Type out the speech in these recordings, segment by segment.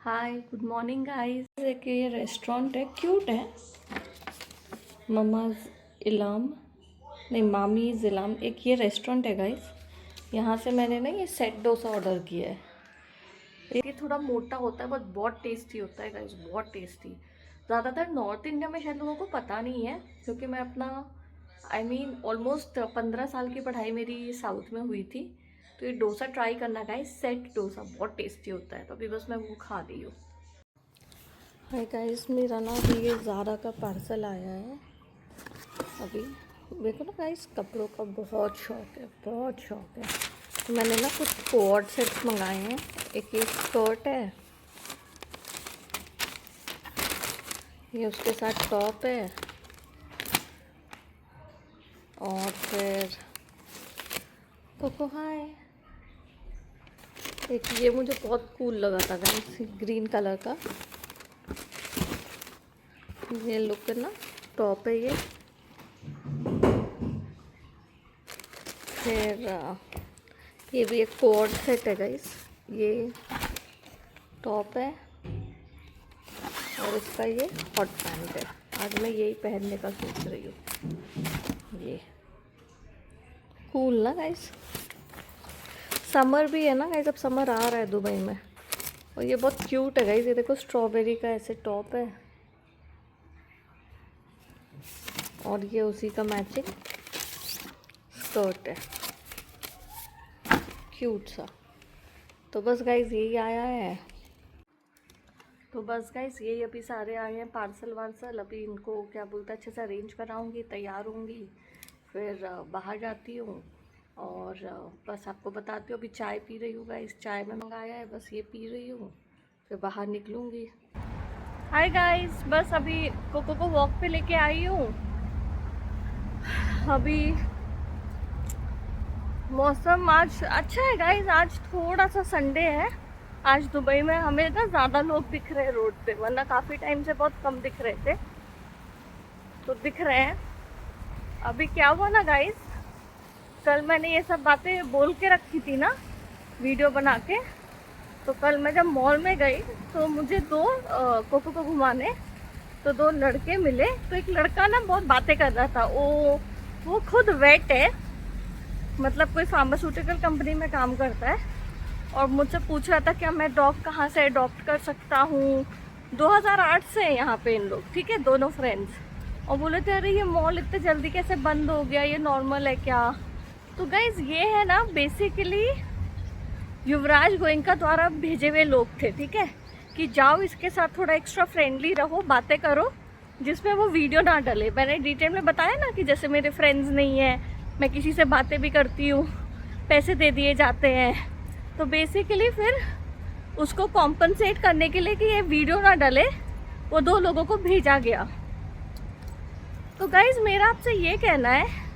Hi good morning guys. देखिए ये restaurant है, क्यूट है। ममाज इलाम, नहीं मामीज इलाम, एक ये रेस्टोरेंट है गाइस। यहाँ से मैंने ना ये सेट डोसा ऑर्डर किया है। ये थोड़ा मोटा होता है बट बहुत टेस्टी होता है गाइस, बहुत टेस्टी। ज़्यादातर नॉर्थ इंडिया में शायद लोगों को पता नहीं है, क्योंकि मैं अपना ऑलमोस्ट 15 साल की पढ़ाई मेरी साउथ में हुई थी। तो ये डोसा ट्राई करना गाइस, सेट डोसा बहुत टेस्टी होता है। तो अभी बस मैं वो खा रही हूँ। हाय गाइस, मेरा ना अभी ये ज़ारा का पार्सल आया है। अभी देखो ना गाइस, कपड़ों का बहुत शौक है, बहुत शौक है। तो मैंने ना कुछ कोट सेट्स मंगाए हैं। एक ये स्कर्ट है, ये उसके साथ टॉप है, और फिर कोको हाय। एक ये मुझे बहुत कूल लगा था गाइस, ग्रीन कलर का। ये लुक ना टॉप है ये। फिर ये भी एक कोट सेट है गाइस। ये टॉप है और इसका ये हॉट पैंट है। आज मैं यही पहनने का सोच रही हूँ। ये कूल ना गाइस। समर भी है ना गाइस, अब समर आ रहा है दुबई में। और ये बहुत क्यूट है गाइस। ये देखो स्ट्रॉबेरी का ऐसे टॉप है और ये उसी का मैचिंग स्कर्ट है, क्यूट सा। तो बस गाइस यही आया है। तो बस गाइस यही अभी सारे आए हैं पार्सल वार्सल। अभी इनको क्या बोलते हैं, अच्छे से अरेंज कराऊंगी, तैयार होंगी, फिर बाहर जाती हूँ। और बस आपको बताती हूँ, अभी चाय पी रही हूँ गाइस। चाय में मंगाया है, बस ये पी रही हूँ, फिर बाहर निकलूँगी। हाय गाइस, बस अभी कोको को वॉक पे लेके आई हूँ। अभी मौसम आज अच्छा है गाइस। आज थोड़ा सा संडे है। आज दुबई में हमें ना ज़्यादा लोग दिख रहे हैं रोड पे, वरना काफ़ी टाइम से बहुत कम दिख रहे थे, तो दिख रहे हैं। अभी क्या हुआ ना गाइस, कल मैंने ये सब बातें बोल के रखी थी ना वीडियो बना के। तो कल मैं जब मॉल में गई तो मुझे दो कोको को घुमाने, तो दो लड़के मिले। तो एक लड़का ना बहुत बातें कर रहा था। वो खुद वेट है, मतलब कोई फार्मास्यूटिकल कंपनी में काम करता है, और मुझसे पूछ रहा था क्या मैं डॉग कहाँ से अडॉप्ट कर सकता हूँ। 2008 से है यहाँ पे इन लोग, ठीक है, दोनों फ्रेंड्स। और बोले थे अरे ये मॉल इतने जल्दी कैसे बंद हो गया, ये नॉर्मल है क्या। तो गाइज ये है ना बेसिकली युवराज गोयनका द्वारा भेजे हुए लोग थे, ठीक है, कि जाओ इसके साथ थोड़ा एक्स्ट्रा फ्रेंडली रहो, बातें करो, जिसमें वो वीडियो ना डले। मैंने डिटेल में बताया ना कि जैसे मेरे फ्रेंड्स नहीं है, मैं किसी से बातें भी करती हूँ, पैसे दे दिए जाते हैं। तो बेसिकली फिर उसको कॉम्पनसेट करने के लिए कि ये वीडियो ना डले, वो दो लोगों को भेजा गया। तो गाइज मेरा आपसे ये कहना है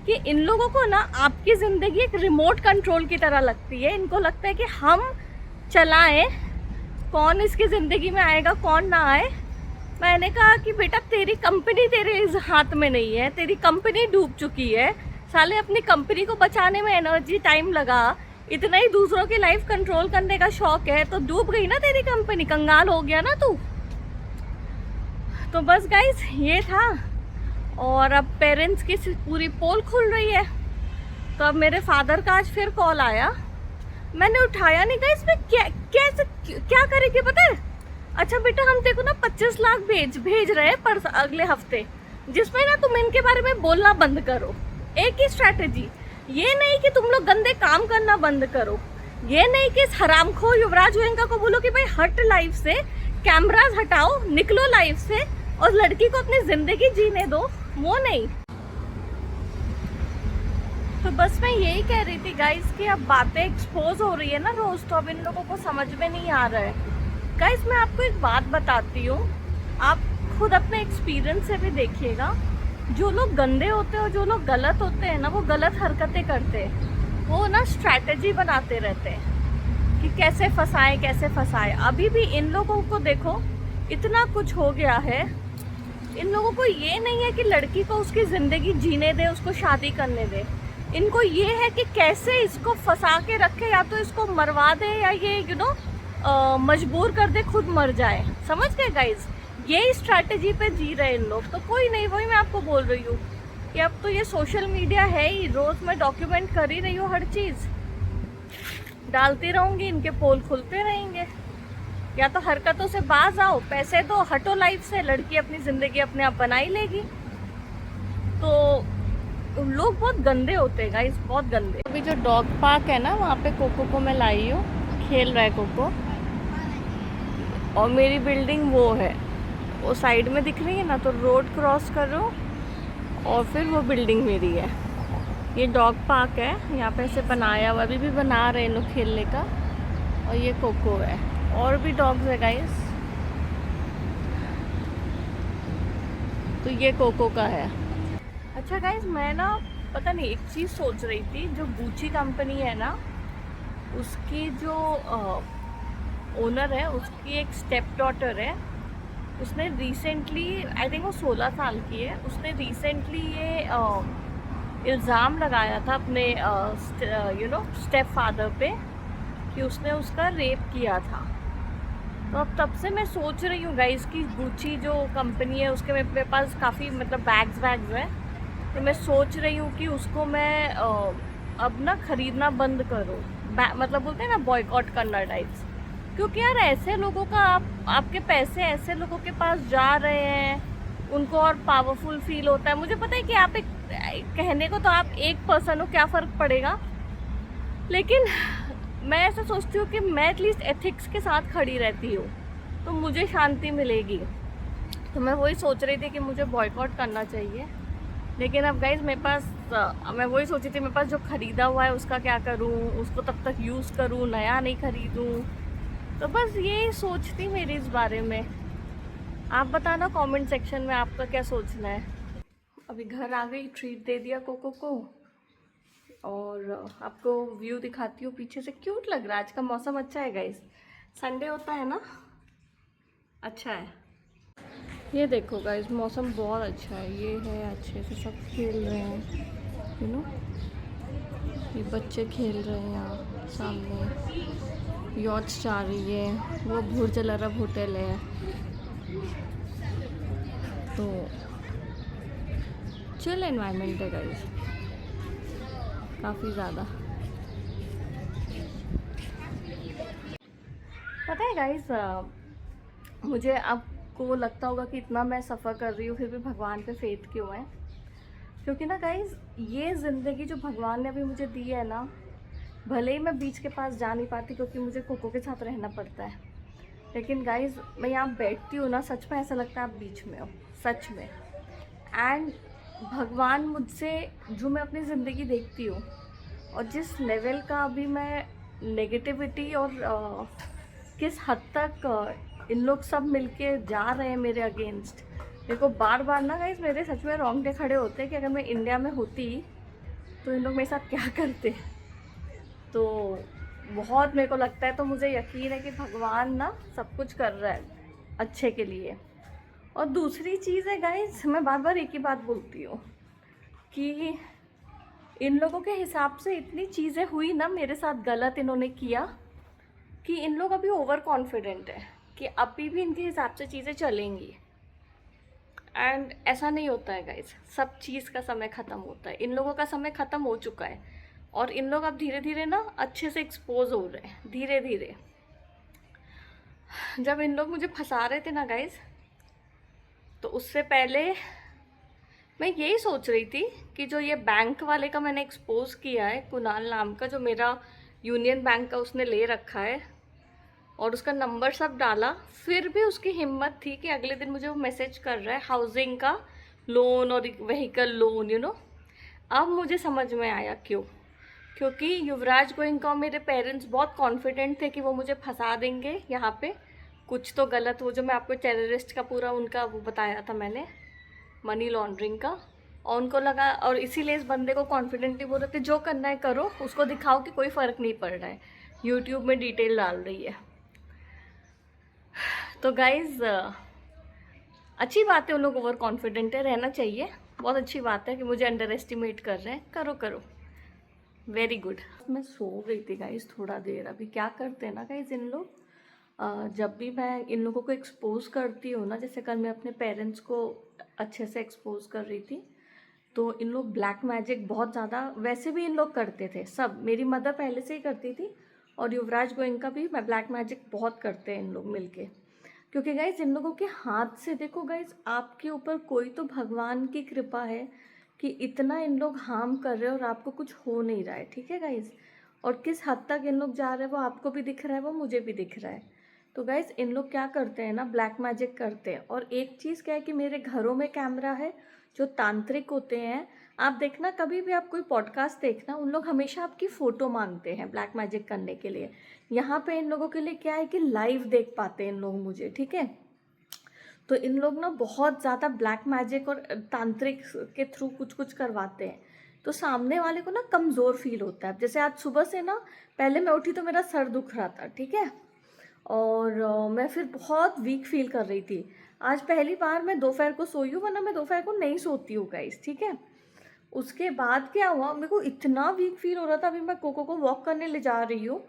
कि इन लोगों को ना आपकी ज़िंदगी एक रिमोट कंट्रोल की तरह लगती है। इनको लगता है कि हम चलाएं, कौन इसकी ज़िंदगी में आएगा कौन ना आए। मैंने कहा कि बेटा तेरी कंपनी तेरे इस हाथ में नहीं है, तेरी कंपनी डूब चुकी है। साले अपनी कंपनी को बचाने में एनर्जी टाइम लगा, इतना ही दूसरों की लाइफ कंट्रोल करने का शौक है, तो डूब गई ना तेरी कंपनी, कंगाल हो गया ना तू। तो बस गाइस ये था। और अब पेरेंट्स की पूरी पोल खुल रही है। तो अब मेरे फादर का आज फिर कॉल आया, मैंने उठाया नहीं गाइस। मैं कैसे क्या करेगी पता है। अच्छा बेटा हम देखो ना 25 लाख भेज रहे हैं पर अगले हफ्ते, जिसमें ना तुम इनके बारे में बोलना बंद करो। एक ही स्ट्रैटेजी, ये नहीं कि तुम लोग गंदे काम करना बंद करो, ये नहीं कि हरामखोर युवराज गोयनका को बोलो कि भाई हट लाइफ से, कैमरास हटाओ, निकलो लाइफ से और लड़की को अपनी जिंदगी जीने दो, वो नहीं। तो बस मैं यही कह रही थी गाइस कि अब बातें एक्सपोज हो रही है ना रोज, तो अब इन लोगों को समझ में नहीं आ रहा है। गाइस मैं आपको एक बात बताती हूँ, आप खुद अपने एक्सपीरियंस से भी देखिएगा। जो लोग गंदे होते हैं और जो लोग गलत होते हैं ना, वो गलत हरकतें करते हैं, वो ना स्ट्रैटेजी बनाते रहते हैं कि कैसे फंसाएं कैसे फंसाएं। अभी भी इन लोगों को देखो, इतना कुछ हो गया है, इन लोगों को ये नहीं है कि लड़की को उसकी ज़िंदगी जीने दे, उसको शादी करने दे। इनको ये है कि कैसे इसको फंसा के रखे, या तो इसको मरवा दे या ये मजबूर कर दे खुद मर जाए। समझ गए गाइज, यही स्ट्रैटेजी पे जी रहे इन लोग। तो कोई नहीं, वही मैं आपको बोल रही हूँ कि अब तो ये सोशल मीडिया है ही, रोज़ मैं डॉक्यूमेंट कर ही रही हूँ, हर चीज़ डालती रहूँगी, इनके पोल खुलते रहेंगे। या तो हरकतों से बाज आओ, पैसे दो, हटो लाइफ से, लड़की अपनी ज़िंदगी अपने आप बना ही लेगी। तो लोग बहुत गंदे होते हैं गाइस, बहुत गंदे। अभी जो डॉग पार्क है ना, वहाँ पे कोको को मैं लाई हूँ, खेल रहा है कोको। और मेरी बिल्डिंग वो है, वो साइड में दिख रही है ना, तो रोड क्रॉस करो और फिर वो बिल्डिंग मेरी है। ये डॉग पार्क है, यहाँ पे ऐसे बनाया हुआ, अभी भी बना रहे हैं लोग खेलने का। और ये कोको है, और भी डॉग्स है गाइस। तो ये कोको का है। अच्छा गाइस, मैं ना पता नहीं एक चीज़ सोच रही थी, जो गुची कंपनी है ना, उसकी जो ओनर है, उसकी एक स्टेप डॉटर है। उसने रिसेंटली, आई थिंक वो 16 साल की है, उसने रिसेंटली ये इल्ज़ाम लगाया था अपने स्टेप फादर पे कि उसने उसका रेप किया था। तो अब तब से मैं सोच रही हूँ गाइस कि गुची जो कंपनी है उसके मेरे पास काफ़ी मतलब बैग्स हैं। तो मैं सोच रही हूँ कि उसको मैं अब ना ख़रीदना बंद करूँ, मतलब बोलते हैं ना बॉयकॉट करना टाइप्स। क्योंकि यार ऐसे लोगों का आपके पैसे ऐसे लोगों के पास जा रहे हैं, उनको और पावरफुल फील होता है। मुझे पता है कि आप एक कहने को तो आप एक पर्सन हो, क्या फ़र्क पड़ेगा, लेकिन मैं ऐसा सोचती हूँ कि मैं एटलीस्ट एथिक्स के साथ खड़ी रहती हूँ तो मुझे शांति मिलेगी। तो मैं वही सोच रही थी कि मुझे बॉयकॉट करना चाहिए। लेकिन अब गाइज मेरे पास मैं वही सोची थी, मेरे पास जो ख़रीदा हुआ है उसका क्या करूँ, उसको तब तक यूज़ करूँ, नया नहीं ख़रीदूँ। तो बस यही सोच थी मेरी इस बारे में। आप बताना कमेंट सेक्शन में आपका क्या सोचना है। अभी घर आ गई, ट्रीट दे दिया कोको को, और आपको व्यू दिखाती हूँ पीछे से। क्यूट लग रहा है, आज का मौसम अच्छा है गाइस, संडे होता है ना, अच्छा है। ये देखो गाइस, मौसम बहुत अच्छा है, ये है अच्छे से सब खेल रहे हैं, यू नो, ये बच्चे खेल रहे हैं यहाँ सामने, यॉच जा रही है, वो भूरजलरब होटल है। तो चिल एनवायरनमेंट है गाइस, काफ़ी ज़्यादा। पता है गाइस, मुझे आपको लगता होगा कि इतना मैं सफ़र कर रही हूँ फिर भी भगवान पे फेथ क्यों है। क्योंकि ना गाइस, ये ज़िंदगी जो भगवान ने अभी मुझे दी है ना, भले ही मैं बीच के पास जा नहीं पाती क्योंकि मुझे कोको के साथ रहना पड़ता है, लेकिन गाइस मैं यहाँ बैठती हूँ ना, सच में ऐसा लगता है आप बीच में हो, सच में। एंड भगवान मुझसे, जो मैं अपनी ज़िंदगी देखती हूँ और जिस लेवल का अभी मैं नेगेटिविटी और किस हद तक इन लोग सब मिलके जा रहे हैं मेरे अगेंस्ट। देखो बार बार ना गाइस मेरे सच में रोंगटे खड़े होते हैं कि अगर मैं इंडिया में होती तो इन लोग मेरे साथ क्या करते। तो बहुत मेरे को लगता है, तो मुझे यकीन है कि भगवान ना सब कुछ कर रहा है अच्छे के लिए। और दूसरी चीज़ है गाइस, मैं बार बार एक ही बात बोलती हूँ कि इन लोगों के हिसाब से इतनी चीज़ें हुई ना मेरे साथ गलत इन्होंने किया कि इन लोग अभी ओवर कॉन्फिडेंट है कि अभी भी इनके हिसाब से चीज़ें चलेंगी। एंड ऐसा नहीं होता है गाइस, सब चीज़ का समय ख़त्म होता है। इन लोगों का समय ख़त्म हो चुका है और इन लोग अब धीरे धीरे ना अच्छे से एक्सपोज हो रहे हैं, धीरे धीरे। जब इन लोग मुझे फंसा रहे थे ना गाइस, तो उससे पहले मैं यही सोच रही थी कि जो ये बैंक वाले का मैंने एक्सपोज किया है, कुणाल नाम का, जो मेरा यूनियन बैंक का उसने ले रखा है और उसका नंबर सब डाला, फिर भी उसकी हिम्मत थी कि अगले दिन मुझे वो मैसेज कर रहा है हाउसिंग का लोन और व्हीकल लोन, यू नो। अब मुझे समझ में आया क्यों। क्योंकि युवराज गोयनका और मेरे पेरेंट्स बहुत कॉन्फिडेंट थे कि वो मुझे फंसा देंगे यहाँ पे कुछ तो गलत, वो जो मैं आपको टेररिस्ट का पूरा उनका वो बताया था मैंने, मनी लॉन्ड्रिंग का। और उनको लगा, और इसीलिए इस बंदे को कॉन्फिडेंटली बोल रहे थे जो करना है करो, उसको दिखाओ कि कोई फ़र्क नहीं पड़ रहा है, यूट्यूब में डिटेल डाल रही है। तो गाइज़ अच्छी बात है, उन लोग ओवर कॉन्फिडेंट है, रहना चाहिए, बहुत अच्छी बात है कि मुझे अंडर एस्टिमेट कर रहे हैं, करो करो, वेरी गुड। मैं सो गई थी गाइज़ थोड़ा देर, अभी क्या करते हैं ना गाइज़ इन लोग, जब भी मैं इन लोगों को एक्सपोज करती हूँ ना, जैसे कल मैं अपने पेरेंट्स को अच्छे से एक्सपोज कर रही थी, तो इन लोग ब्लैक मैजिक बहुत ज़्यादा वैसे भी इन लोग करते थे सब। मेरी मदर पहले से ही करती थी और युवराज गोयनका भी मैं ब्लैक मैजिक बहुत करते हैं इन लोग मिलके। क्योंकि गाइज इन लोगों के हाथ से देखो गाइज, आपके ऊपर कोई तो भगवान की कृपा है कि इतना इन लोग हार्म कर रहे हैं और आपको कुछ हो नहीं रहा है, ठीक है गाइज। और किस हद तक इन लोग जा रहे हैं वो आपको भी दिख रहा है, वो मुझे भी दिख रहा है। तो गाइज इन लोग क्या करते हैं ना, ब्लैक मैजिक करते हैं। और एक चीज़ क्या है कि मेरे घरों में कैमरा है, जो तांत्रिक होते हैं, आप देखना कभी भी आप कोई पॉडकास्ट देखना, उन लोग हमेशा आपकी फ़ोटो मांगते हैं ब्लैक मैजिक करने के लिए। यहाँ पे इन लोगों के लिए क्या है कि लाइव देख पाते हैं इन लोग मुझे, ठीक है। तो इन लोग ना बहुत ज़्यादा ब्लैक मैजिक और तांत्रिक के थ्रू कुछ कुछ करवाते हैं, तो सामने वाले को ना कमज़ोर फील होता है। जैसे आज सुबह से ना, पहले मैं उठी तो मेरा सर दुख रहा था, ठीक है, और मैं फिर बहुत वीक फील कर रही थी। आज पहली बार मैं दोपहर को सोई हूँ, वरना मैं दोपहर को नहीं सोती हूँ गाइस, ठीक है। उसके बाद क्या हुआ, मेरे को इतना वीक फील हो रहा था। अभी मैं कोको को वॉक करने ले जा रही हूँ,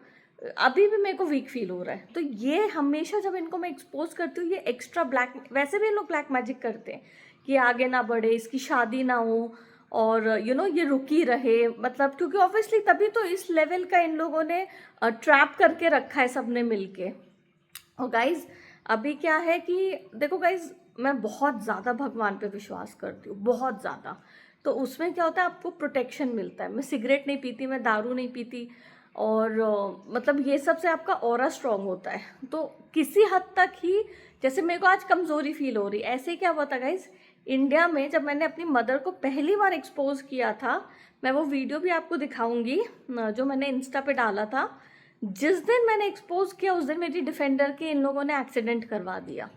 अभी भी मेरे को वीक फील हो रहा है। तो ये हमेशा जब इनको मैं एक्सपोज करती हूँ, ये एक्स्ट्रा ब्लैक, वैसे भी लोग ब्लैक मैजिक करते हैं कि आगे ना बढ़े, इसकी शादी ना हो, और ये रुकी रहे, मतलब क्योंकि ऑब्वियसली तभी तो इस लेवल का इन लोगों ने ट्रैप करके रखा है सबने मिलके। और गाइज अभी क्या है कि देखो गाइज, मैं बहुत ज़्यादा भगवान पे विश्वास करती हूँ, बहुत ज़्यादा। तो उसमें क्या होता है, आपको प्रोटेक्शन मिलता है। मैं सिगरेट नहीं पीती, मैं दारू नहीं पीती, और मतलब ये सब से आपका ऑरा स्ट्रांग होता है। तो किसी हद तक ही, जैसे मेरे को आज कमज़ोरी फील हो रही, ऐसे ही क्या हुआ था गाइज, इंडिया में जब मैंने अपनी मदर को पहली बार एक्सपोज किया था, मैं वो वीडियो भी आपको दिखाऊंगी जो मैंने इंस्टा पे डाला था। जिस दिन मैंने एक्सपोज किया उस दिन मेरी डिफेंडर के इन लोगों ने एक्सीडेंट करवा दिया।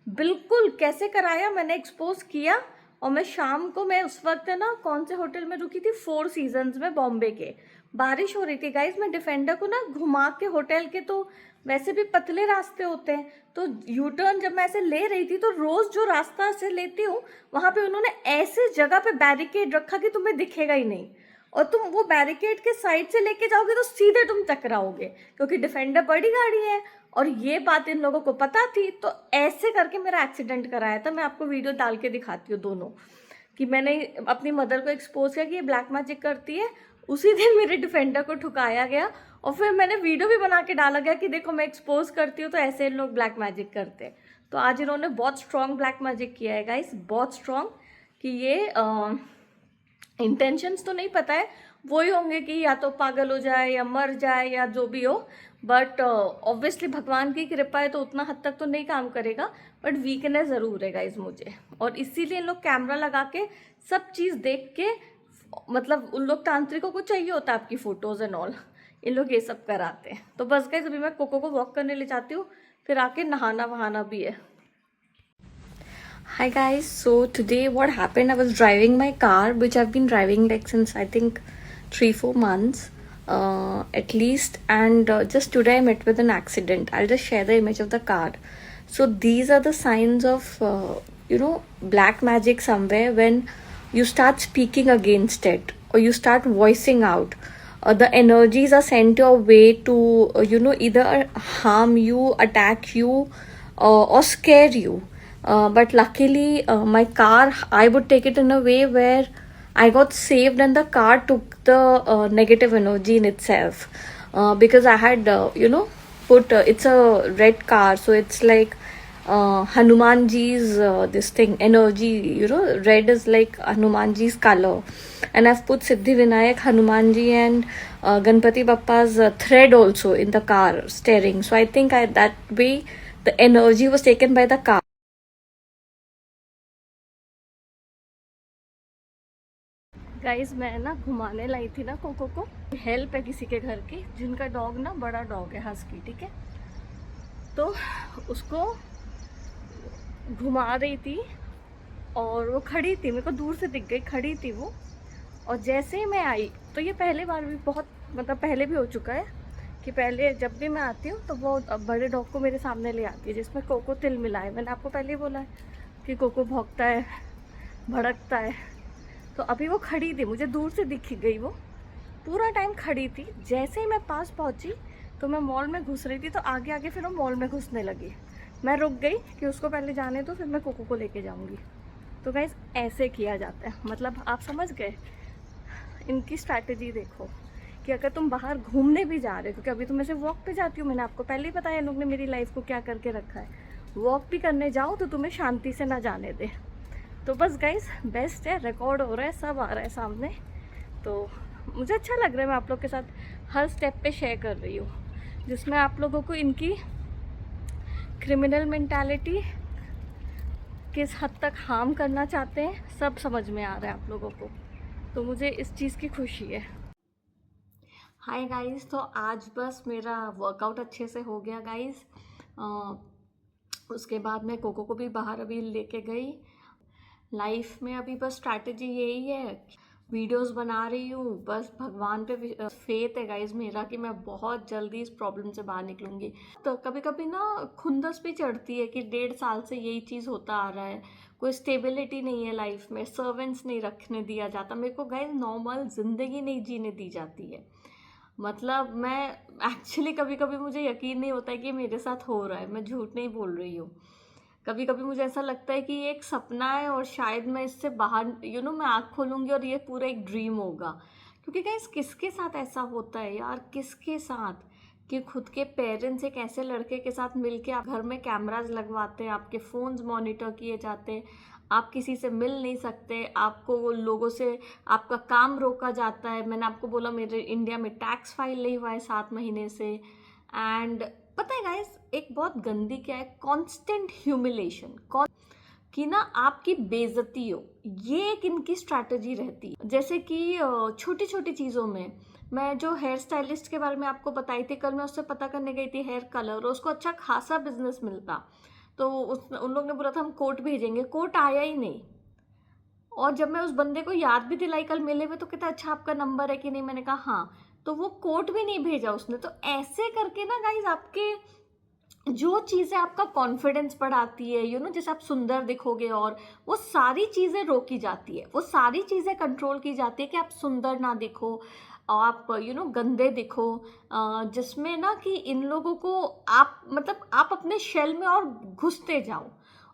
बिल्कुल कैसे कराया, मैंने एक्सपोज किया, और मैं शाम को, मैं उस वक्त है ना कौन से होटल में रुकी थी, फोर सीजन्स में, बॉम्बे के। बारिश हो रही थी गाइज, मैं डिफेंडर को ना घुमा के, होटल के तो वैसे भी पतले रास्ते होते हैं, तो यू टर्न जब मैं ऐसे ले रही थी, तो रोज जो रास्ता से लेती हूँ वहां पे उन्होंने ऐसे जगह पे बैरिकेड रखा कि तुम्हें दिखेगा ही नहीं, और तुम वो बैरिकेड के साइड से लेके जाओगे तो सीधे तुम टकराओगे, क्योंकि डिफेंडर बड़ी गाड़ी है। और ये बात इन लोगों को पता थी, तो ऐसे करके मेरा एक्सीडेंट कराया था। मैं आपको वीडियो डाल के दिखाती हूँ दोनों, कि मैंने अपनी मदर को एक्सपोज किया कि ये ब्लैक मैजिक करती है। उसी दिन मेरे डिफेंडर को ठुकाया गया, और फिर मैंने वीडियो भी बना के डाला गया कि देखो मैं एक्सपोज करती हूँ तो ऐसे इन लोग ब्लैक मैजिक करते हैं। तो आज इन्होंने बहुत स्ट्रॉन्ग ब्लैक मैजिक किया है गाइस, बहुत स्ट्रॉन्ग, कि ये इंटेंशंस तो नहीं पता है, वो ही होंगे कि या तो पागल हो जाए या मर जाए या जो भी हो, बट ऑब्वियसली भगवान की कृपा है तो उतना हद तक तो नहीं काम करेगा, बट वीकनेस ज़रूर है गाइज मुझे। और इसीलिए इन लोग कैमरा लगा के सब चीज़ देख के, मतलब उन लोग तांत्रिकों को चाहिए होता है आपकी फ़ोटोज़ एंड ऑल, इन लोग ये सब कराते हैं। तो बस गाइज अभी मैं कोको को वॉक करने ले जाती हूँ, फिर आके नहाना वहाना भी है। Hi guys, so today what happened, I was driving my car, which I've been driving like since I think 3-4 months at least, and just today I met with an accident. I'll just share the image of the car. So these are the signs of black magic somewhere, when you start speaking against it or you start voicing out. The energies are sent your way to either harm you, attack you, or scare you. But luckily my car, I would take it in a way where I got saved and the car took the negative energy in itself, because I had put it's a red car, so it's like Hanumanji's this thing energy, red is like Hanumanji's color, and I've put Siddhi Vinayak, Hanumanji and Ganpati Bappa's thread also in the car steering. So I think that way the energy was taken by the car. Guys मैं ना घुमाने लाई थी ना cocoa को, help है किसी के घर की जिनका डॉग ना बड़ा डॉग है, हस्की, ठीक है। तो उसको घुमा रही थी और वो खड़ी थी, मेरे को दूर से दिख गई, खड़ी थी वो। और जैसे ही मैं आई, तो ये पहले बार भी बहुत, मतलब पहले भी हो चुका है कि पहले जब भी मैं आती हूँ तो वो बड़े डॉग को मेरे सामने ले आती है, जिसमें कोको तिल मिला है। मैंने आपको पहले ही बोला है कि कोको भौंकता है, भड़कता है। तो अभी वो खड़ी थी, मुझे दूर से दिख गई, वो पूरा टाइम खड़ी थी। जैसे ही मैं पास पहुंची, तो मैं मॉल में घुस रही थी, तो आगे आगे फिर वो मॉल में घुसने लगी। मैं रुक गई कि उसको पहले जाने दो, फिर मैं कोको को लेके जाऊंगी। तो गाइस ऐसे किया जाता है, मतलब आप समझ गए। इनकी स्ट्रैटेजी देखो कि अगर तुम बाहर घूमने भी जा रहे हो, क्योंकि अभी तुम ऐसे वॉक पे जाती हो, मैंने आपको पहले ही बताया इन लोग ने मेरी लाइफ को क्या करके रखा है। वॉक भी करने जाओ तो तुम्हें शांति से ना जाने दे। तो बस गाइस बेस्ट है, रिकॉर्ड हो रहा है, सब आ रहा है सामने। तो मुझे अच्छा लग रहा है, मैं आप लोग के साथ हर स्टेप पे शेयर कर रही हूँ, जिसमें आप लोगों को इनकी क्रिमिनल मेंटालिटी किस हद तक हार्म करना चाहते हैं सब समझ में आ रहा है आप लोगों को। तो मुझे इस चीज़ की खुशी है। हाय गाइस, तो आज बस मेरा वर्कआउट अच्छे से हो गया गाइस। उसके बाद मैं कोको को भी बाहर अभी लेके गई। लाइफ में अभी बस स्ट्रैटेजी यही है, वीडियोस बना रही हूँ, बस भगवान पे फेथ है गाइज मेरा कि मैं बहुत जल्दी इस प्रॉब्लम से बाहर निकलूंगी। तो कभी कभी ना खुंदस भी चढ़ती है कि 1.5 साल से यही चीज़ होता आ रहा है, कोई स्टेबिलिटी नहीं है लाइफ में, सर्वेंट्स नहीं रखने दिया जाता मेरे को गाइज, नॉर्मल जिंदगी नहीं जीने दी जाती है। मतलब मैं एक्चुअली कभी कभी मुझे यकीन नहीं होता है कि मेरे साथ हो रहा है, मैं झूठ नहीं बोल रही हूँ। कभी कभी मुझे ऐसा लगता है कि ये एक सपना है और शायद मैं इससे बाहर मैं आँख खोलूंगी और ये पूरा एक ड्रीम होगा। क्योंकि गाइस किसके साथ ऐसा होता है यार, किसके साथ कि खुद के पेरेंट्स एक ऐसे लड़के के साथ मिलके आप घर में कैमराज लगवाते हैं, आपके फ़ोन्स मॉनिटर किए जाते हैं, आप किसी से मिल नहीं सकते, आपको लोगों से आपका काम रोका जाता है। मैंने आपको बोला मेरे इंडिया में टैक्स फाइल नहीं हुआ है 7 महीने से। एंड पता है गाइस एक बहुत गंदी क्या है, कांस्टेंट ह्यूमिलेशन, कि ना आपकी बेइज्जती हो, ये एक इनकी स्ट्रैटेजी रहती है। जैसे कि छोटी छोटी चीज़ों में, मैं जो हेयर स्टाइलिस्ट के बारे में आपको बताई थी कल, मैं उससे पता करने गई थी हेयर कलर, उसको अच्छा खासा बिजनेस मिलता। तो उन लोग ने बोला था हम कोट भेजेंगे, कोट आया ही नहीं। और जब मैं उस बंदे को याद भी दिलाई कल मिले हुए, तो कहता अच्छा आपका नंबर है कि नहीं, मैंने कहा हाँ, तो वो कोट भी नहीं भेजा उसने। तो ऐसे करके ना गाइज आपके जो चीज़ें आपका कॉन्फिडेंस बढ़ाती है, जैसे आप सुंदर दिखोगे, और वो सारी चीज़ें रोकी जाती है, वो सारी चीज़ें कंट्रोल की जाती है कि आप सुंदर ना दिखो, आप गंदे दिखो, जिसमें ना कि इन लोगों को आप मतलब आप अपने शेल में और घुसते जाओ।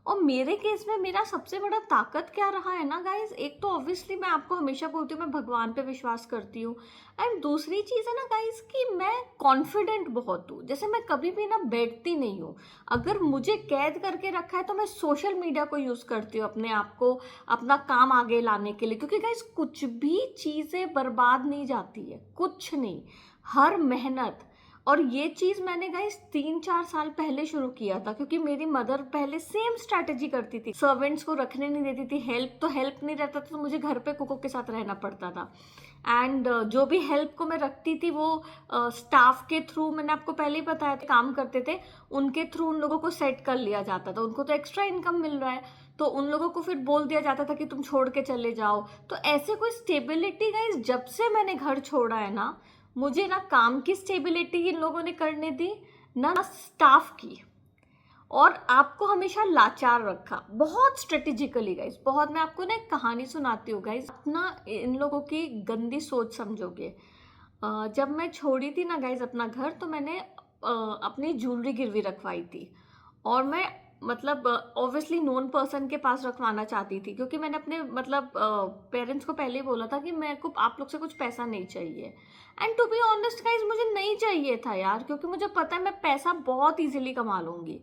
और मेरे केस में मेरा सबसे बड़ा ताकत क्या रहा है ना गाइज, एक तो ऑब्वियसली मैं आपको हमेशा बोलती हूँ मैं भगवान पे विश्वास करती हूँ। एंड दूसरी चीज़ है ना गाइज कि मैं कॉन्फिडेंट बहुत हूँ। जैसे मैं कभी भी ना बैठती नहीं हूँ, अगर मुझे कैद करके रखा है तो मैं सोशल मीडिया को यूज़ करती हूँ अपने आप को, अपना काम आगे लाने के लिए। क्योंकि गाइज कुछ भी चीज़ें बर्बाद नहीं जाती है, कुछ नहीं, हर मेहनत। और ये चीज़ मैंने गाइस 3-4 साल पहले शुरू किया था, क्योंकि मेरी मदर पहले सेम स्ट्रैटेजी करती थी, सर्वेंट्स को रखने नहीं देती थी, हेल्प नहीं रहता था, तो मुझे घर पे कुकों के साथ रहना पड़ता था। एंड जो भी हेल्प को मैं रखती थी वो स्टाफ के थ्रू, मैंने आपको पहले ही बताया था, काम करते थे उनके थ्रू उन लोगों को सेट कर लिया जाता था। उनको तो एक्स्ट्रा इनकम मिल रहा है, तो उन लोगों को फिर बोल दिया जाता था कि तुम छोड़ के चले जाओ। तो ऐसे कोई स्टेबिलिटी गाइस जब से मैंने घर छोड़ा है ना, मुझे ना काम की स्टेबिलिटी इन लोगों ने करने दी, ना स्टाफ की। और आपको हमेशा लाचार रखा बहुत स्ट्रेटेजिकली गाइस, बहुत। मैं आपको ना एक कहानी सुनाती हूँ गाइस, अपना इन लोगों की गंदी सोच समझोगे। जब मैं छोड़ी थी ना गाइस अपना घर, तो मैंने अपनी ज्वेलरी गिरवी रखवाई थी, और मैं मतलब ऑब्वियसली नोन पर्सन के पास रखवाना चाहती थी, क्योंकि मैंने अपने मतलब पेरेंट्स को पहले ही बोला था कि मेरे को आप लोग से कुछ पैसा नहीं चाहिए। And to be honest guys मुझे नहीं चाहिए था यार, क्योंकि मुझे पता है मैं पैसा बहुत इजीली कमा लूंगी।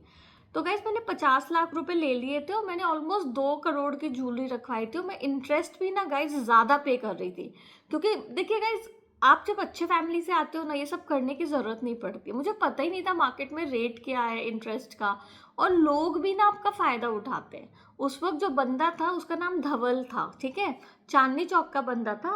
तो गाइज मैंने 50 लाख रुपए ले लिए थे, और मैंने ऑलमोस्ट 2 करोड़ की ज्वेलरी रखवाई थी, और मैं इंटरेस्ट भी ना गाइज ज़्यादा पे कर रही थी। क्योंकि देखिए गाइज, आप जब अच्छे फैमिली से आते हो ना, ये सब करने की ज़रूरत नहीं पड़ती। मुझे पता ही नहीं था मार्केट में रेट क्या है इंटरेस्ट का, और लोग भी ना आपका फ़ायदा उठाते हैं। उस वक्त जो बंदा था उसका नाम धवल था, ठीक है, चांदनी चौक का बंदा था,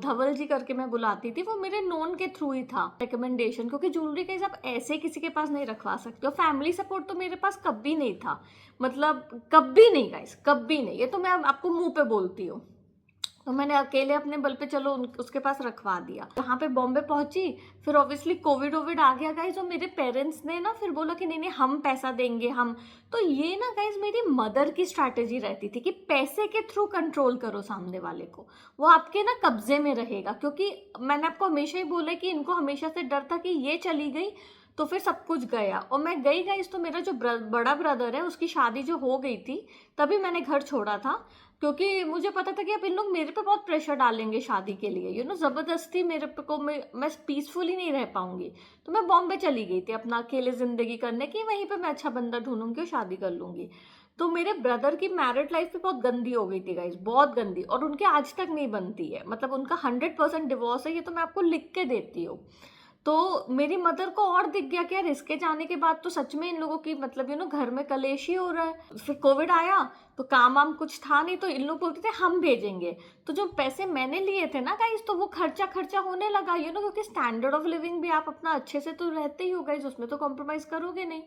धवल जी करके मैं बुलाती थी, वो मेरे नोन के थ्रू ही था, रिकमेंडेशन। क्योंकि ज्वेलरी का आप ऐसे किसी के पास नहीं रखवा सकते हो। फैमिली सपोर्ट तो मेरे पास कभी नहीं था, मतलब कभी नहीं गाइस, कभी नहीं, ये तो मैं आपको मुंह पे बोलती हूँ। तो मैंने अकेले अपने बल पे चलो उसके पास रखवा दिया। वहाँ पे बॉम्बे पहुंची, फिर ऑब्वियसली कोविड आ गया गाइज, और मेरे पेरेंट्स ने ना फिर बोला कि नहीं नहीं हम पैसा देंगे हम। तो ये ना गाइज मेरी मदर की स्ट्रैटेजी रहती थी कि पैसे के थ्रू कंट्रोल करो सामने वाले को, वो आपके ना कब्जे में रहेगा। क्योंकि मैंने आपको हमेशा ही बोला कि इनको हमेशा से डर था कि ये चली गई तो फिर सब कुछ गया। और मैं गई गाइज तो मेरा जो बड़ा ब्रदर है उसकी शादी जो हो गई थी तभी मैंने घर छोड़ा था, क्योंकि मुझे पता था कि अब इन लोग मेरे पे बहुत प्रेशर डालेंगे शादी के लिए, जबरदस्ती मेरे पे को मैं पीसफुली नहीं रह पाऊंगी। तो मैं बॉम्बे चली गई थी अपना अकेले जिंदगी करने की, वहीं पे मैं अच्छा बंदा ढूंढूंगी और शादी कर लूंगी। तो मेरे ब्रदर की मैरिड लाइफ भी बहुत गंदी हो गई थी गाइज, बहुत गंदी, और उनके आज तक नहीं बनती है, मतलब उनका 100% डिवोर्स है, ये तो मैं आपको लिख के देती हूँ। तो मेरी मदर को और दिख गया कि यार इसके जाने के बाद तो सच में इन लोगों की मतलब घर में कलेश ही हो रहा है। फिर कोविड आया तो काम वाम कुछ था नहीं, तो इन लोग बोलते थे हम भेजेंगे। तो जो पैसे मैंने लिए थे ना गाइस, तो वो खर्चा होने लगा क्योंकि स्टैंडर्ड ऑफ लिविंग भी आप अपना अच्छे से तो रहते ही हो गाइस, उसमें तो कॉम्प्रोमाइज करोगे नहीं।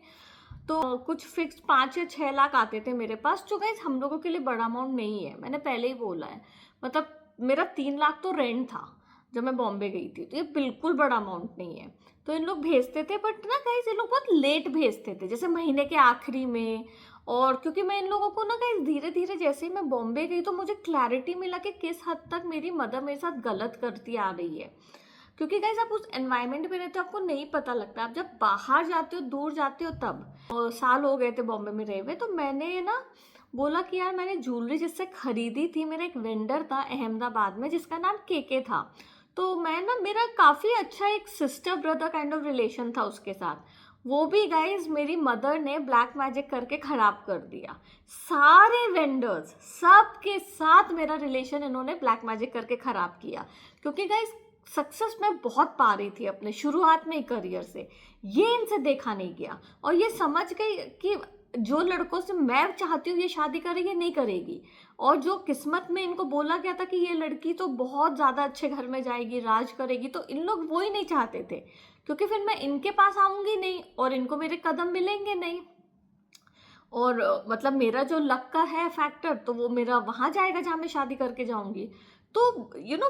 तो कुछ फिक्स 5 या 6 लाख आते थे मेरे पास, जो गाइस हम लोगों के लिए बड़ा अमाउंट नहीं है, मैंने पहले ही बोला है। मतलब मेरा 3 लाख तो रेंट था जब मैं बॉम्बे गई थी, तो ये बिल्कुल बड़ा अमाउंट नहीं है। तो इन लोग भेजते थे, बट ना गाइस ये लोग बहुत लेट भेजते थे, जैसे महीने के आखिरी में। और क्योंकि मैं इन लोगों को ना गाइस धीरे धीरे जैसे ही मैं बॉम्बे गई तो मुझे क्लैरिटी मिला कि किस हद तक मेरी मदर मेरे साथ गलत करती आ रही है। क्योंकि गाइस आप उस एनवायरनमेंट में रहते हो, आपको नहीं पता लगता, आप जब बाहर जाते हो दूर जाते हो तब। और साल हो गए थे बॉम्बे में रहे हुए, तो मैंने ना बोला कि यार मैंने ज्वेलरी जिससे खरीदी थी, मेरा एक वेंडर था अहमदाबाद में जिसका नाम केके था। तो मैं ना मेरा काफ़ी अच्छा एक sister brother kind of relation था उसके साथ। वो भी गाइज मेरी मदर ने ब्लैक मैजिक करके खराब कर दिया। सारे वेंडर्स सबके साथ मेरा रिलेशन इन्होंने ब्लैक मैजिक करके खराब किया। क्योंकि गाइज सक्सेस मैं बहुत पा रही थी अपने शुरुआत में ही करियर से, ये इनसे देखा नहीं गया। और ये समझ गई कि जो लड़कों से मैं चाहती हूँ ये शादी करेगी नहीं करेगी, और जो किस्मत में इनको बोला गया था कि ये लड़की तो बहुत ज़्यादा अच्छे घर में जाएगी, राज करेगी, तो इन लोग वो ही नहीं चाहते थे। क्योंकि फिर मैं इनके पास आऊँगी नहीं और इनको मेरे कदम मिलेंगे नहीं, और मतलब मेरा जो लक का है फैक्टर तो वो मेरा वहाँ जाएगा जहाँ मैं शादी करके जाऊँगी। तो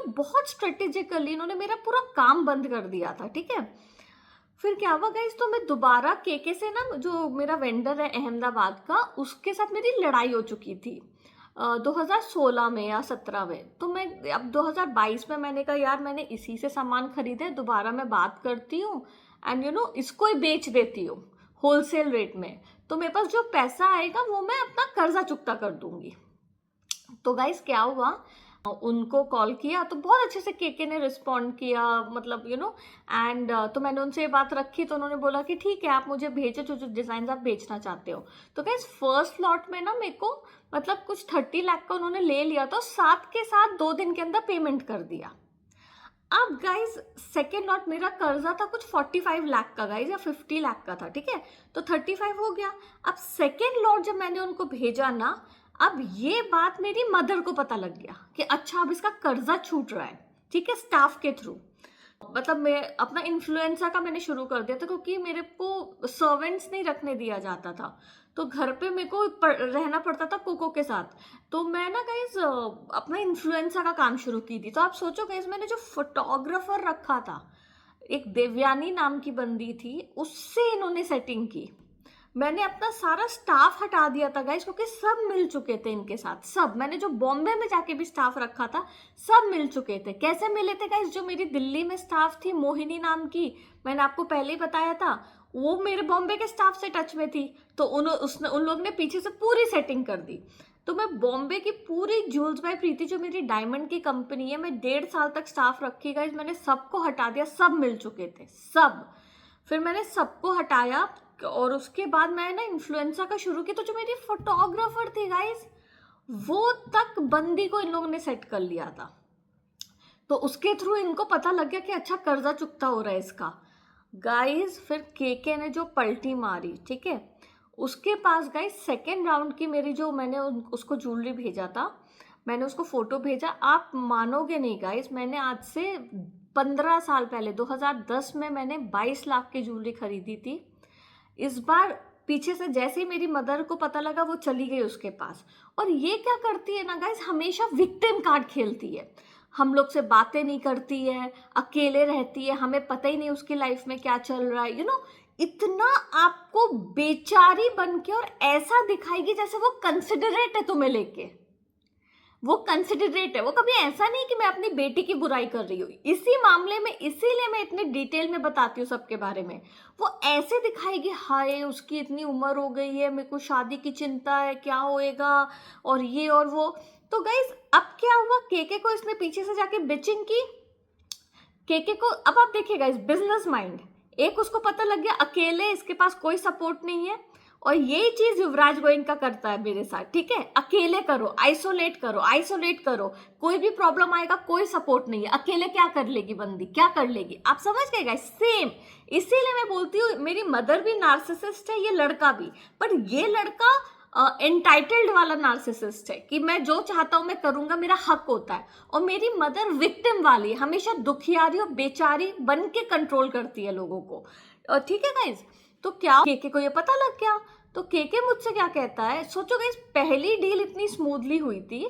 बहुत स्ट्रेटेजिकली इन्होंने मेरा पूरा काम बंद कर दिया था, ठीक है। फिर क्या हुआ गाइस, तो मैं दोबारा केके से ना, जो मेरा वेंडर है अहमदाबाद का, उसके साथ मेरी लड़ाई हो चुकी थी 2016 में या 17 में। तो मैं अब 2022 में मैंने कहा यार मैंने इसी से सामान खरीदे, दोबारा मैं बात करती हूँ एंड इसको ही बेच देती हूँ होलसेल रेट में। तो मेरे पास जो पैसा आएगा वो मैं अपना कर्जा चुकता कर दूंगी। तो गाइस क्या हुआ, उनको कॉल किया तो बहुत अच्छे से केके ने रिस्पॉन्ड किया, मतलब एंड तो मैंने उनसे ये बात रखी, तो उन्होंने बोला कि ठीक है आप मुझे भेजो जो जो डिज़ाइन आप बेचना चाहते हो। तो गाइस फर्स्ट लॉट में ना मेरे को मतलब कुछ 30 लाख का उन्होंने ले लिया, तो साथ के साथ 2 दिन के अंदर पेमेंट कर दिया। अब गाइज सेकेंड लॉट मेरा कर्जा था कुछ 45 लाख का गाइज, या 50 लाख का था, ठीक है। तो 35 हो गया। अब सेकेंड लॉट जब मैंने उनको भेजा ना, अब ये बात मेरी मदर को पता लग गया कि अच्छा अब इसका कर्जा छूट रहा है, ठीक है, स्टाफ के थ्रू। मतलब मैं अपना इन्फ्लुएंसर का मैंने शुरू कर दिया था, क्योंकि मेरे को सर्वेंट्स नहीं रखने दिया जाता था, तो घर पे मेरे को रहना पड़ता था कोको के साथ। तो मैं ना गाइज अपना इन्फ्लुएंसर का काम शुरू की थी। तो आप सोचो गाइज मैंने जो फोटोग्राफर रखा था, एक देवयानी नाम की बंदी थी, उससे इन्होंने सेटिंग की। मैंने अपना सारा स्टाफ हटा दिया था गाइस, क्योंकि सब मिल चुके थे इनके साथ। सब मैंने जो बॉम्बे में जाके भी स्टाफ रखा था सब मिल चुके थे। कैसे मिले थे गाइस, जो मेरी दिल्ली में स्टाफ थी मोहिनी नाम की, मैंने आपको पहले ही बताया था, वो मेरे बॉम्बे के स्टाफ से टच में थी। तो उन लोग ने पीछे से पूरी सेटिंग कर दी। तो मैं बॉम्बे की पूरी जूल्स बाय प्रीति जो मेरी डायमंड की कंपनी है, मैं 1.5 साल तक स्टाफ रखी गाइस, मैंने सबको हटा दिया, सब मिल चुके थे सब। फिर मैंने सबको हटाया और उसके बाद मैं ना इन्फ्लुएंसर का शुरू किया। तो जो मेरी फोटोग्राफर थी गाइस, वो तक बंदी को इन लोगों ने सेट कर लिया था। तो उसके थ्रू इनको पता लग गया कि अच्छा कर्जा चुकता हो रहा है इसका गाइस। फिर केके ने जो पलटी मारी, ठीक है, उसके पास गाइस सेकेंड राउंड की मेरी जो मैंने उसको ज्वेलरी भेजा था, मैंने उसको फोटो भेजा, आप मानोगे नहीं गाइस, मैंने आज से 15 साल पहले 2010 में मैंने 22 लाख की ज्वेलरी खरीदी थी। इस बार पीछे से जैसे ही मेरी मदर को पता लगा वो चली गई उसके पास। और ये क्या करती है ना गाइस, हमेशा विक्टिम कार्ड खेलती है, हम लोग से बातें नहीं करती है, अकेले रहती है, हमें पता ही नहीं उसकी लाइफ में क्या चल रहा है, इतना आपको बेचारी बन के और ऐसा दिखाएगी जैसे वो कंसिडरेट है तुम्हें लेके, वो कंसिडरेट है। वो कभी ऐसा नहीं कि मैं अपनी बेटी की बुराई कर रही हूँ, इसी मामले में इसीलिए मैं इतनी डिटेल में बताती हूँ सबके बारे में। वो ऐसे दिखाएगी, हाय उसकी इतनी उम्र हो गई है, मेरे को शादी की चिंता है, क्या होएगा और ये और वो। तो गाइज अब क्या हुआ, केके को इसने पीछे से जाके बिचिंग की। केके को अब आप देखिए गाइज, बिजनेस माइंड, एक उसको पता लग गया अकेले इसके पास कोई सपोर्ट नहीं है, और यही चीज युवराज गोयनका करता है मेरे साथ, ठीक है, अकेले करो, आइसोलेट करो, आइसोलेट करो, कोई भी प्रॉब्लम आएगा कोई सपोर्ट नहीं है, अकेले क्या कर लेगी बंदी, क्या कर लेगी, आप समझ गए गाइस, सेम। इसीलिए मैं बोलती हूँ मेरी मदर भी नार्सिसिस्ट है, ये लड़का भी, पर ये लड़का एंटाइटल्ड वाला नार्सिसिस्ट है कि मैं जो चाहता हूं मैं करूंगा, मेरा हक होता है, और मेरी मदर विक्टिम वाली, हमेशा दुखियारी और बेचारी बन के कंट्रोल करती है लोगों को, ठीक है गाइज। तो क्या केके को ये पता लग गया, तो केके मुझसे क्या कहता है, सोचो गाइस, पहली डील इतनी स्मूथली हुई थी,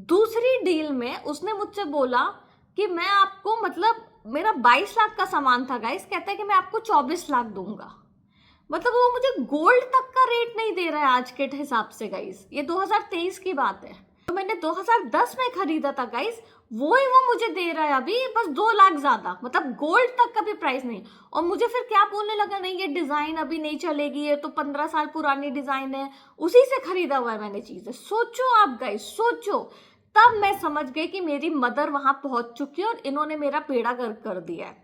दूसरी डील में उसने मुझसे बोला कि मैं आपको, मतलब मेरा 22 लाख का सामान था गाइस, कहता है कि मैं आपको 24 लाख दूंगा। मतलब वो मुझे गोल्ड तक का रेट नहीं दे रहा है आज के हिसाब से गाइस, ये 2023 की बात है, तो मैंने 2010 में खरीदा था गाइस, वो ही वो मुझे दे रहा है अभी, बस 2 लाख ज्यादा, मतलब गोल्ड तक का भी प्राइस नहीं। और मुझे फिर क्या बोलने लगा, नहीं ये डिजाइन अभी नहीं चलेगी, ये तो 15 साल पुरानी डिजाइन है, उसी से खरीदा हुआ है मैंने चीजें। सोचो आप गाइस, सोचो। तब मैं समझ गई कि मेरी मदर वहां पहुंच चुकी है और इन्होंने मेरा बेड़ा गर्क कर दिया है।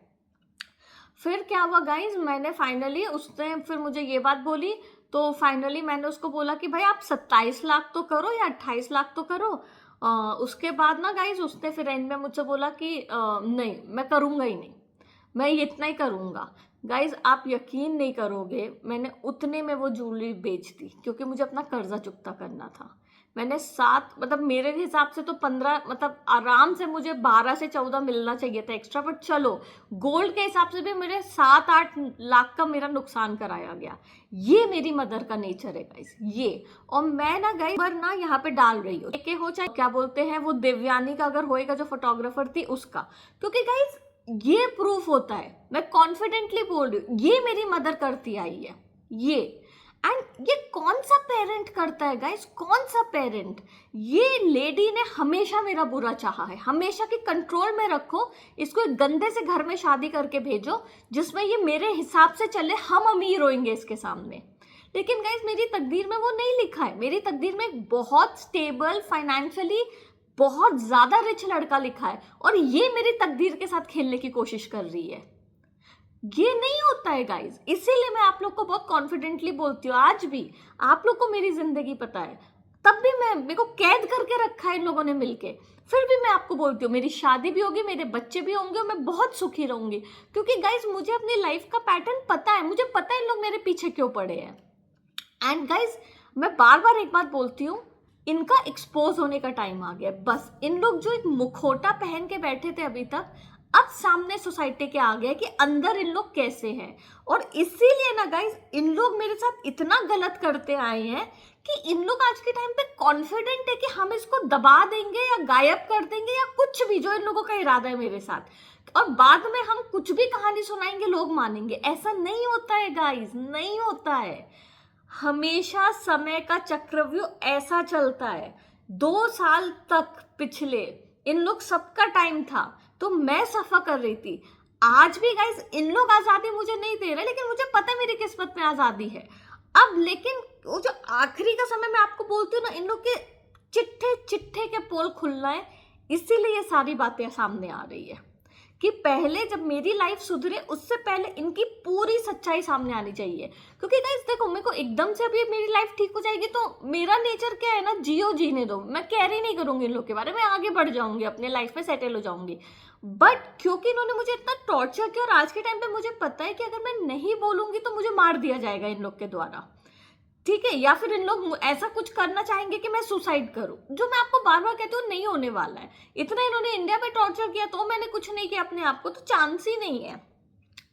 फिर क्या हुआ गाइज, मैंने फाइनली, उसने फिर मुझे ये बात बोली, तो फाइनली मैंने उसको बोला कि भाई आप 27 लाख तो करो या 28 लाख तो करो। उसके बाद ना गाइज उसने फिर एंड में मुझसे बोला कि नहीं मैं करूँगा ही नहीं, मैं इतना ही करूँगा। गाइज आप यकीन नहीं करोगे, मैंने उतने में वो ज्वेलरी बेच दी, क्योंकि मुझे अपना कर्जा चुकता करना था। मैंने 7, मतलब मेरे हिसाब से तो 15, मतलब आराम से मुझे 12 से 14 मिलना चाहिए था एक्स्ट्रा, बट चलो गोल्ड के हिसाब से भी मेरे 7-8 लाख का मेरा नुकसान कराया गया। ये मेरी मदर का नेचर है गाइस, ये। और मैं ना गाइस पर ना यहाँ पे डाल रही हूँ के हो, चाहे क्या बोलते हैं वो देवयानी का अगर होएगा जो फोटोग्राफर थी उसका, क्योंकि गाइस ये प्रूफ होता है, मैं कॉन्फिडेंटली बोल रही हूँ, ये मेरी मदर करती आई है ये। एंड ये कौन सा पेरेंट करता है गाइस, कौन सा पेरेंट। ये लेडी ने हमेशा मेरा बुरा चाहा है, हमेशा कि कंट्रोल में रखो इसको, एक गंदे से घर में शादी करके भेजो जिसमें ये मेरे हिसाब से चले, हम अमीर होंगे इसके सामने। लेकिन गाइस मेरी तकदीर में वो नहीं लिखा है, मेरी तकदीर में एक बहुत स्टेबल, फाइनेंशियली बहुत ज्यादा रिच लड़का लिखा है, और ये मेरी तकदीर के साथ खेलने की कोशिश कर रही है। ये नहीं होता है गाइज, इसीलिए मैं आप लोग को बहुत कॉन्फिडेंटली बोलती हूँ, आज भी आप लोग को मेरी जिंदगी पता है, तब भी मेरे को कैद करके रखा है इन लोगों ने मिलके, फिर भी मैं आपको बोलती हूँ मेरी शादी भी होगी, मेरे बच्चे भी होंगे और मैं बहुत सुखी रहूंगी, क्योंकि गाइज मुझे अपनी लाइफ का पैटर्न पता है, मुझे पता है इन लोग मेरे पीछे क्यों पड़े हैं। एंड गाइज मैं बार बार एक बात बोलती हूँ, इनका एक्सपोज होने का टाइम आ गया, बस इन लोग जो एक मुखौटा पहन के बैठे थे अभी तक, अब सामने सोसाइटी के आ गया कि अंदर इन लोग कैसे हैं। और इसीलिए ना गाइस इन लोग मेरे साथ इतना गलत करते आए हैं कि इन लोग आज के टाइम पे कॉन्फिडेंट है कि हम इसको दबा देंगे या गायब कर देंगे या कुछ भी, जो इन लोगों का इरादा है मेरे साथ, और बाद में हम कुछ भी कहानी सुनाएंगे लोग मानेंगे। ऐसा नहीं होता है गाइस, नहीं होता है। हमेशा समय का चक्रव्यूह ऐसा चलता है। 2 साल तक पिछले इन लोग सबका टाइम था, तो मैं सफर कर रही थी। आज भी गाइस इन लोग आजादी मुझे नहीं दे रहे, लेकिन मुझे पता है मेरी किस्मत में आजादी है अब। लेकिन वो जो आखिरी का समय मैं आपको बोलती हूँ ना, इन लोग के चिट्ठे चिट्ठे के पोल खुलना है, इसीलिए ये सारी बातें सामने आ रही है कि पहले जब मेरी लाइफ सुधरे उससे पहले इनकी पूरी सच्चाई सामने आनी चाहिए। क्योंकि गाइस देखो, मेरे को एकदम से अभी मेरी लाइफ ठीक हो जाएगी तो मेरा नेचर क्या है ना, जियो जीने दो, मैं कैर ही नहीं करूंगी इन लोग के बारे में, आगे बढ़ जाऊंगी, अपने लाइफ में सेटल हो जाऊंगी। बट क्योंकि इन्होंने मुझे इतना टॉर्चर किया, और आज के टाइम पे मुझे पता है कि अगर मैं नहीं बोलूंगी तो मुझे मार दिया जाएगा इन लोग के द्वारा, ठीक है, या फिर इन लोग ऐसा कुछ करना चाहेंगे कि मैं सुसाइड करूं, जो मैं आपको बार बार कहती हूँ नहीं होने वाला है। इतना इन्होंने इंडिया में टॉर्चर किया तो मैंने कुछ नहीं किया अपने आप को, तो चांस ही नहीं है।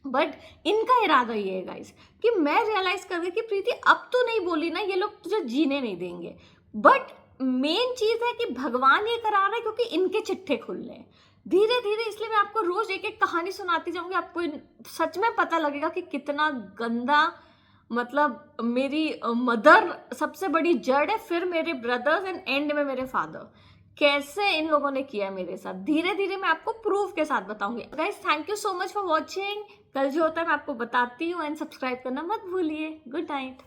बट इनका इरादा ये है गाइस कि मैं रियलाइज कर गई कि प्रीति अब तो नहीं बोली ना, ये लोग तुझे जीने नहीं देंगे। बट मेन चीज है कि भगवान ये करा रहा है क्योंकि इनके चिट्ठे खुल रहे हैं धीरे धीरे। इसलिए मैं आपको रोज एक एक कहानी सुनाती जाऊंगी, आपको सच में पता लगेगा कि कितना गंदा, मतलब मेरी मदर सबसे बड़ी जड़ है, फिर मेरे ब्रदर्स एंड एंड में मेरे फादर, कैसे इन लोगों ने किया मेरे साथ। धीरे धीरे मैं आपको प्रूफ के साथ बताऊंगी। Guys thank you so much for watching. कल जो होता है मैं आपको बताती हूँ, एंड सब्सक्राइब करना मत भूलिए। Good night.